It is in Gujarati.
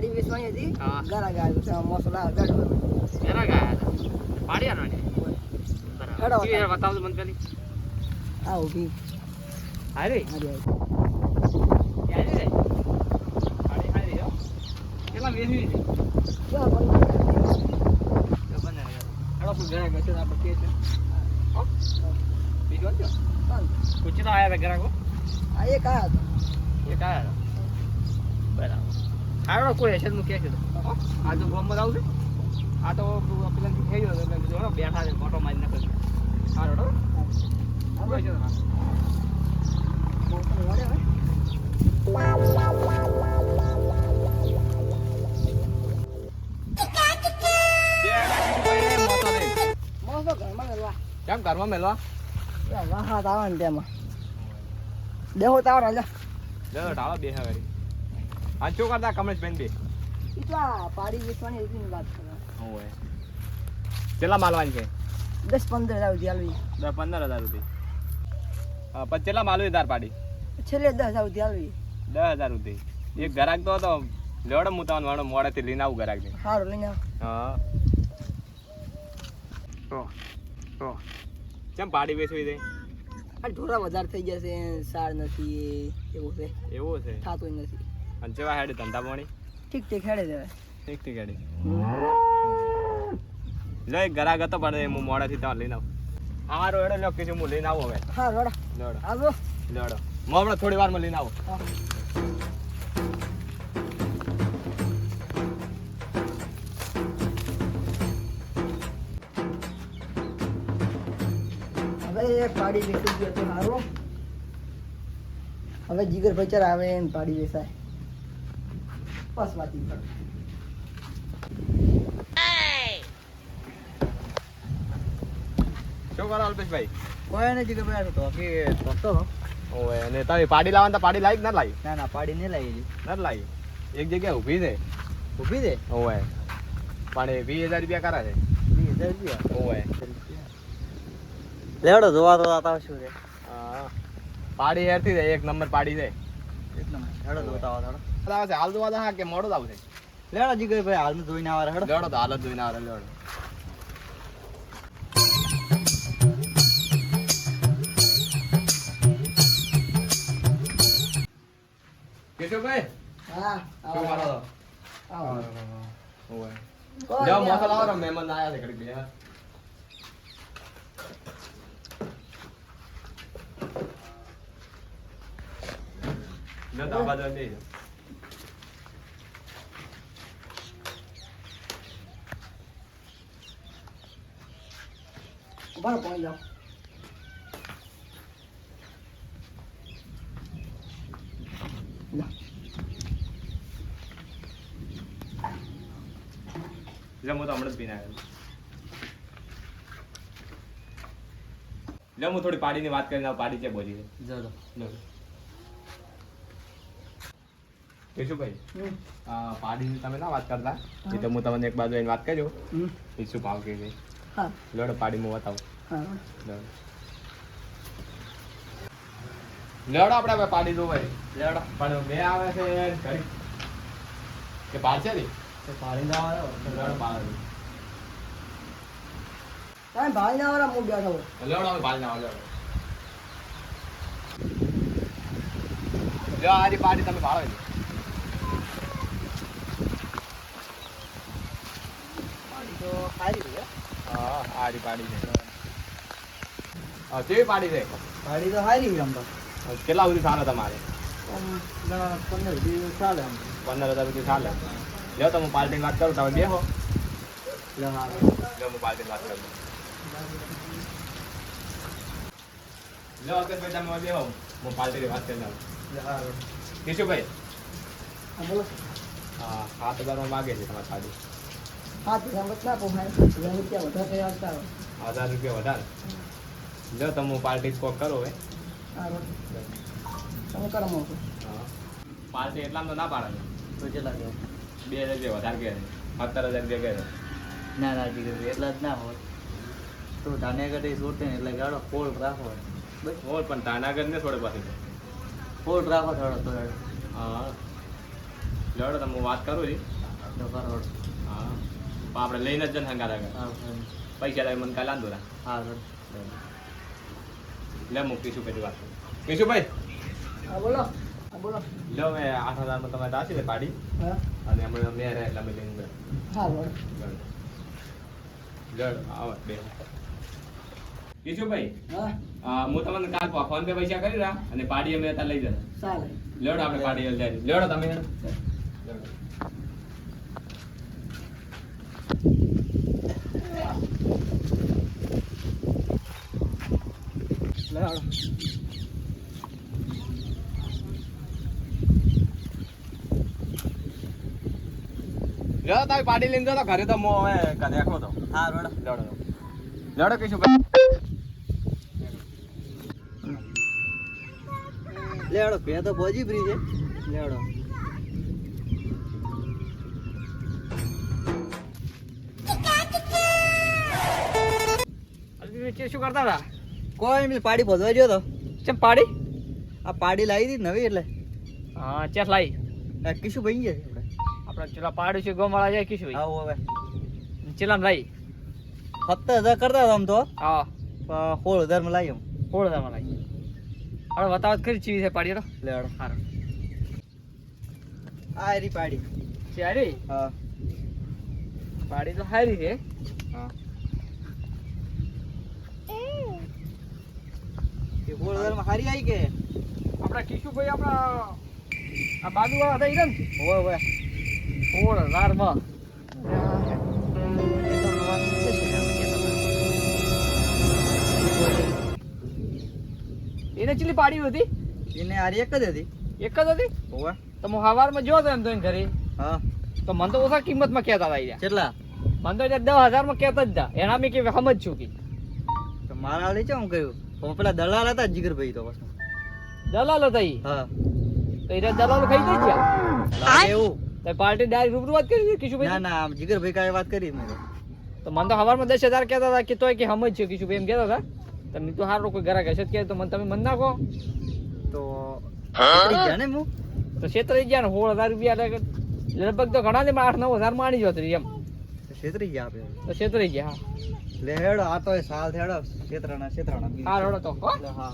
પાડી વેચવાની હતી હા. ગરા ગાય છે મસાલા ગાડો એના ગયા હતા પાડી આનો ને હેડો બરાબર કેવી બતાવજો મને પેલી આ ઊભી હારી હારી ક્યાં રે પાડી હારી હો કેટલા વેચવી છે જો પણ તો બને હેડો કોઈ ઘરે ગયો આપણે કે છે હો બીજો છે પૂછી તો આયા હતા ગ્રાહકો આ એક આ હતો એક આયા બરાબર હારો કોઈ હશે હું કે છે આ તો ગોમમાં આવું છે આ તો પેલા થઈ ગયો એટલે જો બેઠા છે ફોટો મારી નાખે હારો ડો કોઈ છે હા મોટો વડે હોય મોટો ઘરમાં મેલવા કેમ ઘરમાં મેલવા વાહા આવે ને તેમાં દેહો તાવ રાજા લે ઢાળો બે હે ગાડી આ શું કરતા કમલેશબેન બે ઈ તો આ પાડી વેચવાની હતી વાત કરે ઓય કેટલા માલવાની છે 10-15 હજાર રૂપિયા આલવી 10-15,000 રૂપિયા પછી કેટલા માલવી તાર પાડી છેલ્લે 10,000 રૂપિયા આલવી 10,000 રૂપિયા એક ગ્રાહક તો હતો લેવડો હું તમને મોડેથી લઈને આવું ગ્રાહક ને સારું લઈને આવ હા તો કેમ પાડી વેચવી દે આ ઢોરા વધારે થઈ જશે સાર નથી એવું છે એવું છે થાતું નથી અને જેવા હેડ ધંધા પાણી ઠીક ઠીક હેડે દેવાય ઠીક હેડી લે એક ગ્રાહક હતો પણ હું મોડેથી ત્યાં લઈને આવું હારો હેડો લ્યો કે હું લઈને આવું હવે હા રોડા લેવડો આવો લેવડો હું હમણાં થોડી વારમાં લઈને આવું હા. હવે એક પાડી વેચી ગયો તો સારું હવે જીગર બચાર આવે ને પાડી વેચાય બસ વાતી કર શું કરો અલ્પેશભાઈ કોઈ ને જીગર બચાર તો કે તો ઓય અને તમે પાડી લાવવાનું તો પાડી લાવી કે ના લાવી ના ના પાડી નહીં લાગી નથી લાવી એક જગ્યાએ ઊભી છે ઊભી દે ઓય પણ એ 20,000 રૂપિયા કરા છે 20,000 રૂપિયા ઓય લેવડો જોવા તો આતા શું છે હા પાડી હેરથી છે એક નંબર પાડી છે એટલો હેડો જોતા આવા હેડો આવશે હાલ જોવા દા કે મોડો જ આવશે લેવડો જીગર ભાઈ હાલનું જોઈને આવા હેડો લેવડો તો હાલ જ જોઈને આવે લેવડો કેશવભાઈ હા શું કરો છો? આવો ઓય કોઈ જાઓ નહીં, મોકલ આવો. આવો મહેમાન આયા છે ઘડીક બે લે દાબા દે દે ઉભા રહો, પહોંચી જાઓ લે. લે હું તો હમણાં જ પીને આવ્યો લે હું થોડી પાડીની વાત કરીને આવું. પાડી છે બોલી છે જડો કેશુભાઈ હમ. પાડીની તમે ના વાત કરતા એ તો હું તમને એક બાજુ એની વાત કર્યો હમ. એ શું ભાવ કે છે હા લેવડો પાડી હું બતાવું હા લેવડો લેવડો આપણે હવે પાડી દો ભાઈ લેવડો પણ બે આવે છે ઘડી કે પાડશે ને તો પાડી ના આવે લેવડો પાડે તમે ભાઈ ના આવે હું બેઠો હોય. લેવડો હવે પાડી ના લેવડો લ્યો આરી પાડી તમે ભાળો ને પાડી તો સારી છે હા આરી પાડી છે કેવી પાડી છે પાડી તો સારી છે આમ તો કેટલા સુધી ચાલે તમારે આમ ઘણા 15 દિવસ ચાલે આમ 15,000 સુધી ચાલે લ્યો તો હું પાર્ટીની વાત કરું તમે બેહો લે હા લ્યો હું પાર્ટીની વાત કરું લ્યો અલ્પેશભાઈ તમે બેહો હું પાર્ટીની વાત કરી લઉં લે હા કેશુભાઈ હા બોલો 7,000 માગે છે તમારી પાડી હા તો સમજ ના પોહાય રૂપિયા વધારે થઈ આવતા હોય 1,000 રૂપિયા વધારે લ્યો તમે પાર્ટી કોક કરો હવે હા તમે કરો મોકલો પાર્ટી એટલામાં તો ના પાડે તો કેટલા કહો 2,000 રૂપિયા વધારે કહે છે 17,000 રૂપિયા કહે છે ના ના જીગર એટલા જ ના હોય તો ધાનેગઢ છોડતે ને એટલે ગાડો ફોલ્ડ રાખો ઓર પણ તાનાગર ને થોડે પાસે ફોલ્ડ રાખો થોડો તો હા લેવડો તમે હું વાત કરું છું. તો કરોડ હા પણ આપણે લઈને જ જન હંગાર આગળ પૈસા લાવી મને કાલે આંદો રા. હા રોડ લે હું કેશુભાઈ વાત કરું. કેશુભાઈ હા બોલો બોલો. લો મેં 8,000 માં તમારે દાસી લે પાડી હા અને હમણાં મેં રહે એટલે અમે લઈને ગયા. હા બોલો. લડ આવો બે કેશુભાઈ હા હું તમને કાલ ફોન પે પૈસા કરી રહ્યા અને પાડી અમે અત્યારે લઈ જતા. ચાલે. લેવડો આપણે પાડી લઈ જાય. લેવડો તમે લેવડો. લેવડો. લેવડો તમે પાડી લઈને જતો ઘરે તો હું હવે કદે આખો તો. હા રોડ લેવડો લેવડો કેશુભાઈ. લેવડો પે તો બોજી ફ્રી છે લેવડો અલ્પી શું કરતા હતા? કોઈ નહીં પાડી ભોજવા ગયો તો ચમ પાડી? આ પાડી લાવી હતી નવી એટલે હા ચેસ લાઈ. કીશું ભાઈ ગયા છે આપણે ચેલા પાડી છે ગોમાળા જાય કીશું ભાઈ. આવું હવે ચેલામ લાઈ. 70,000 કરતા હતા આમ તો હા 16,000 માં લાવી 16,000 માં લાઈ. હવે બતાવત ખરી ચીવી છે પાડી રો. લેવડો હારું. આ રી પાડી ચારી હા પાડી તો હારી છે. હા એ 16,000 માં હારી આવી કે આપણા કિશુભાઈ આપણા આ બાજુવાળા હતા ઈ ને હોવે હોવે 16,000 માં. એને ચીલી પાડી હતી? એને હારી એક જ હતી એક જ હતી? હોવે તો હું સવારમાં જોયો તો એમ તો એને ઘરે હા તો મને તો ઓછા કિંમતમાં કહેતા હતા ઈ. કેટલા મને તો 10,000 માં કહેતા જ હતા. એના મેં કે સમજ છું કે તો મારા લઈ હું કહ્યું હવે પેલા દલાલ હતા જીગરભાઈ તો પાછું દલાલ હતા ઈ. હા તો ઈ દલાલ ખાઈ જઈ ગયા. લાગે એવું તો પાર્ટી ડાયરેક્ટ રૂબરૂ વાત કરી ના કિશુભાઈ. ના આમ જીગરભાઈ કાંઈ વાત કરી મેં તો. તો મને તો સવારમાં 10,000 કહેતા હતા કે તોય કે સમજ છે કિશુભાઈ એમ કહેતા હતા. તમે તો સારું કોઈ ગ્રાહક હશે જ કે તો મને તમે મન નાખો તો છેતરી ગયા ને હું તો છેતરાઈ ગયા ને 16,000 રૂપિયા એટલે લગભગ તો ઘણા ને 8-9,000 માં આણી જોત એમ. તો છેતરી ગયા આપણે તો છેતરાઈ ગયા. લે હેડો આ તો એ સાલ થેડો છેતરાણા હા રોડો તો હો. હા